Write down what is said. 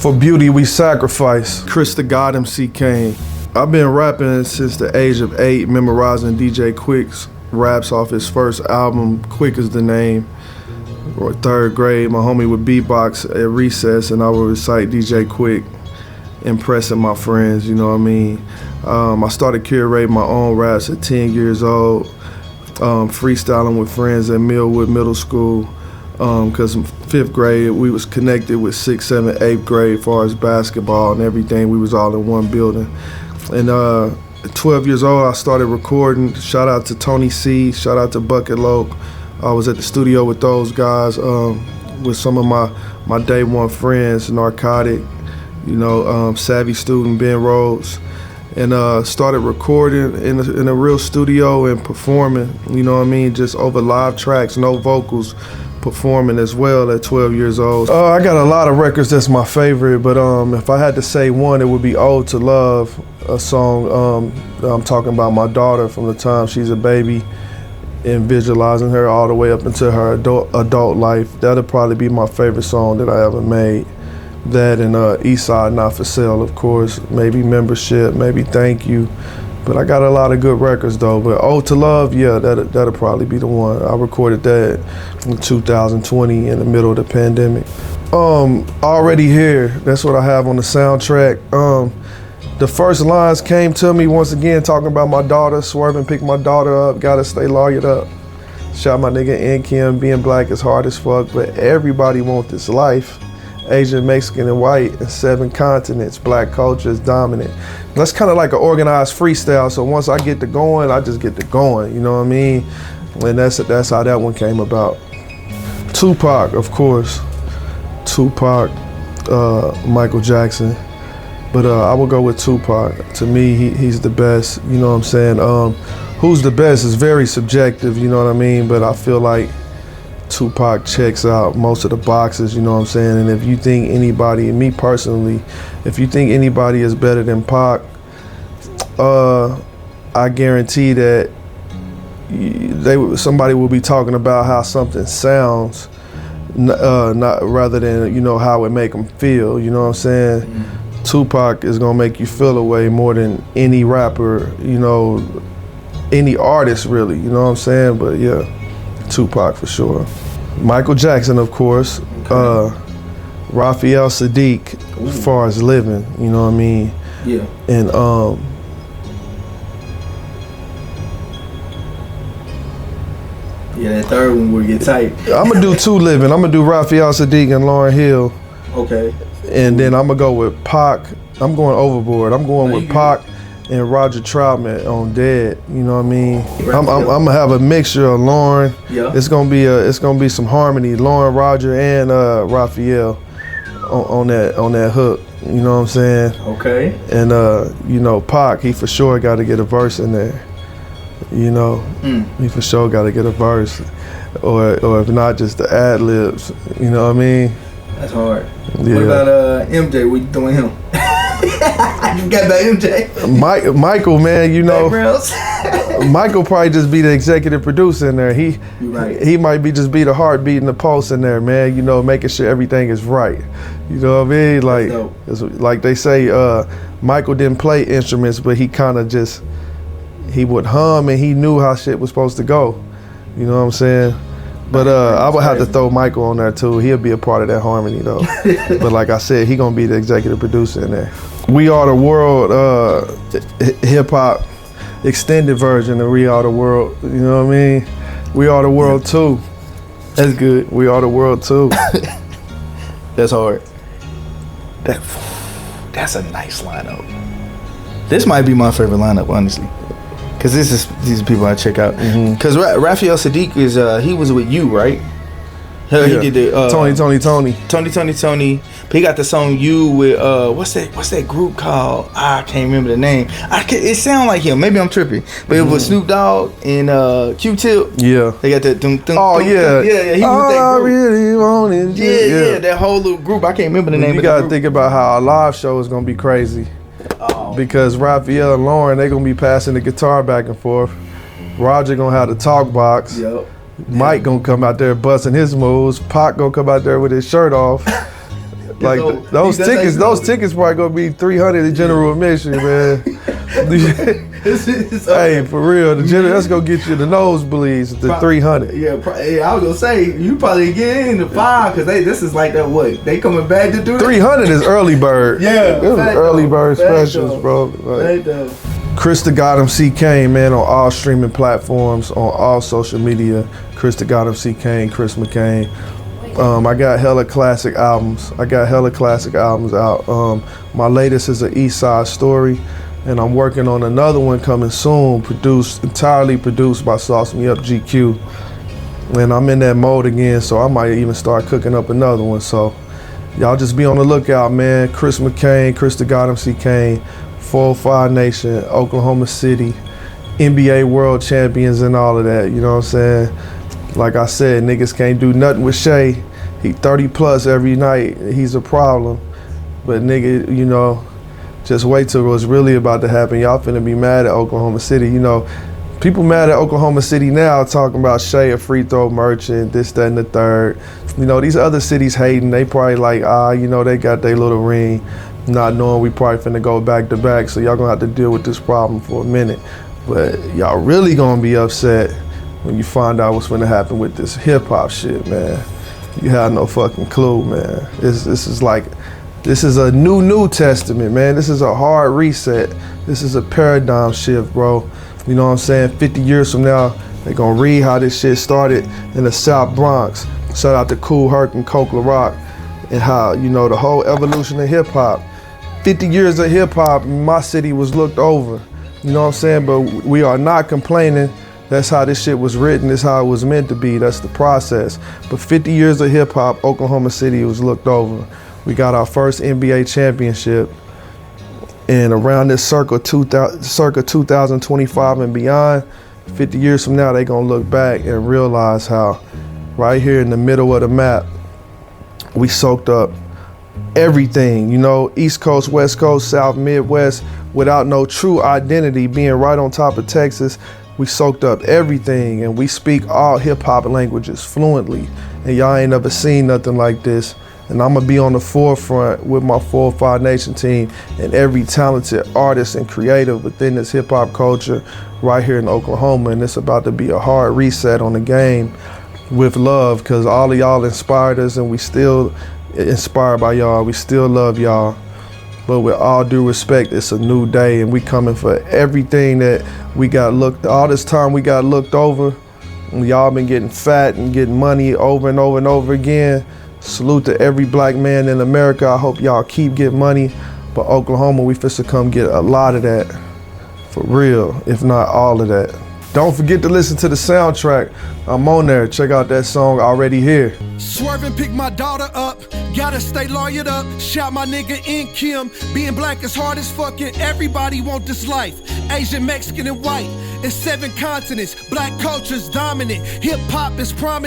For beauty we sacrifice. Chris the God MC Cain. I've been rapping since the age of 8, memorizing DJ Quick's raps off his first album, Quick is the name. Or 3rd grade, my homie would beatbox at recess and I would recite DJ Quick, impressing my friends, you know what I mean? I started curating my own raps at 10 years old, freestyling with friends at Millwood Middle School. Because in 5th grade, we was connected with 6th, 7th, 8th grade as far as basketball and everything. We was all in one building. And at 12 years old, I started recording. Shout out to Tony C, shout out to Bucket Loke. I was at the studio with those guys, with some of my day one friends, Narcotic, Savvy Student, Ben Rhodes. And started recording in a real studio and performing, you know what I mean, just over live tracks, no vocals, performing as well at 12 years old. I got a lot of records that's my favorite, but if I had to say one, it would be Ode to Love, a song I'm talking about my daughter from the time she's a baby and visualizing her all the way up into her adult life. That'll probably be my favorite song that I ever made. That and Eastside Not For Sale, of course, maybe Membership, maybe Thank You. But I got a lot of good records though. But Ode to Love, yeah, that'll probably be the one. I recorded that in 2020 in the middle of the pandemic. Already Here, that's what I have on the soundtrack. The first lines came to me once again talking about my daughter, swerving, pick my daughter up, gotta stay lawyered up. Shot my nigga in Kim, being black is hard as fuck, but everybody want this life. Asian, Mexican, and white, and 7 continents, black culture is dominant. That's kind of like an organized freestyle, so once I get to going, I just get to going, you know what I mean? And that's how that one came about. Tupac, of course. Tupac, Michael Jackson. But I would go with Tupac. To me, he's the best, you know what I'm saying? Who's the best is very subjective, you know what I mean? But I feel like Tupac checks out most of the boxes, you know what I'm saying? And if you think anybody, me personally, if you think anybody is better than Pac, I guarantee that somebody will be talking about how something sounds, not rather than how it make them feel, you know what I'm saying? Mm-hmm. Tupac is gonna make you feel a way more than any rapper, any artist really, you know what I'm saying? But yeah. Tupac for sure. Michael Jackson, of course. Raphael Sadiq, as far as living, you know what I mean? Yeah. And yeah, that third one will get tight. I'm gonna do 2 living. I'm gonna do Raphael Sadiq and Lauryn Hill. Okay. And then I'm gonna go with Pac. I'm going overboard. I'm going with Pac and Roger Troutman on Dead, you know what I mean? I'm gonna have a mixture of Lauren. Yeah. It's gonna be some harmony. Lauren, Roger, and Raphael on that hook. You know what I'm saying? Okay. And Pac, he for sure got to get a verse in there. He for sure got to get a verse, or if not, just the ad libs. You know what I mean? That's hard. Yeah. What about MJ? What you doing him? I forgot about MJ. Michael, man, Michael probably just be the executive producer in there. He might be just be the heartbeat and the pulse in there, man. Making sure everything is right. You know what I mean? Like they say, Michael didn't play instruments, but he kind of just he would hum and he knew how shit was supposed to go. You know what I'm saying? But I would have to throw Michael on there too. He'll be a part of that harmony though. But like I said, he gonna be the executive producer in there. We Are the World, hip hop extended version of We Are the World. You know what I mean? We Are the World too. That's good. We Are the World too. That's hard. That's a nice lineup. This might be my favorite lineup, honestly. Cause these are people I check out. Mm-hmm. Cause Raphael Sadiq is he was with you, right? He did the Tony. But he got the song "You" with what's that group called? I can't remember the name. It sound like him. Maybe I'm tripping. But it was Snoop Dogg and Q-Tip. Yeah. They got that. Yeah. He was that group. Really wanted you. Yeah. That whole little group. I can't remember the name. You gotta think about how our live show is gonna be crazy. Because Raphael and Lauren, they gonna be passing the guitar back and forth. Roger gonna have the talk box. Yep. Mike gonna come out there busting his moves. Pac gonna come out there with his shirt off. Like those tickets probably gonna be $300 in general admission, man. Hey, for real, that's gonna get you the nosebleeds, the $300. Yeah, I was gonna say you probably get in the $5 because this is like that. What they coming back to do? $300 is early bird. Yeah, it was early bird specials, bro. Like, Chris the God MC Cain, man, on all streaming platforms, on all social media. Chris the God MC Cain, Chris McCain. I got hella classic albums. out. My latest is an East Side Story, and I'm working on another one coming soon, entirely produced by Sauce Me Up GQ. And I'm in that mode again, so I might even start cooking up another one. So y'all just be on the lookout, man. Chris McCain, Chris the God MC Cain, 405 Nation, Oklahoma City, NBA World Champions and all of that, you know what I'm saying? Like I said, niggas can't do nothing with Shay. He 30 plus every night, he's a problem. But nigga, you know, just wait till what's really about to happen. Y'all finna be mad at Oklahoma City. You know, people mad at Oklahoma City now talking about Shay a free throw merchant, this, that, and the third. You know, these other cities hating, they probably like, you know, they got their little ring, not knowing we probably finna go back to back, so y'all gonna have to deal with this problem for a minute. But y'all really gonna be upset when you find out what's finna happen with this hip hop shit, man. You have no fucking clue, man. This is a new testament, man. This is a hard reset. This is a paradigm shift, bro. You know what I'm saying? 50 years from now, they gonna read how this shit started in the South Bronx. Shout out to Kool Herc and Coke La Rock, and how, you know, the whole evolution of hip hop. 50 years of hip hop, my city was looked over. You know what I'm saying? But we are not complaining. That's how this shit was written. That's how it was meant to be. That's the process. But 50 years of hip hop, Oklahoma City was looked over. We got our first NBA championship. And around this circa 2025 and beyond, 50 years from now, they gonna look back and realize how right here in the middle of the map, we soaked up everything, you know, East Coast, West Coast, South, Midwest, without no true identity, being right on top of Texas. We soaked up everything, and we speak all hip hop languages fluently. And y'all ain't never seen nothing like this. And I'm gonna be on the forefront with my 405 Nation team and every talented artist and creative within this hip hop culture right here in Oklahoma. And it's about to be a hard reset on the game with love, because all of y'all inspired us, and we still inspired by y'all. We still love y'all. But with all due respect, it's a new day, and we coming for everything that we got all this time we got looked over. And y'all been getting fat and getting money over and over and over again. Salute to every black man in America. I hope y'all keep getting money. But Oklahoma, we finna come get a lot of that. For real, if not all of that. Don't forget to listen to the soundtrack. I'm on there. Check out that song, Already Here. Swerve and pick my daughter up. Gotta stay lawyered up. Shout my nigga in Kim. Being black is hard as fucking. Everybody want this life. Asian, Mexican, and white. In 7 continents, black culture's dominant. Hip hop is prominent.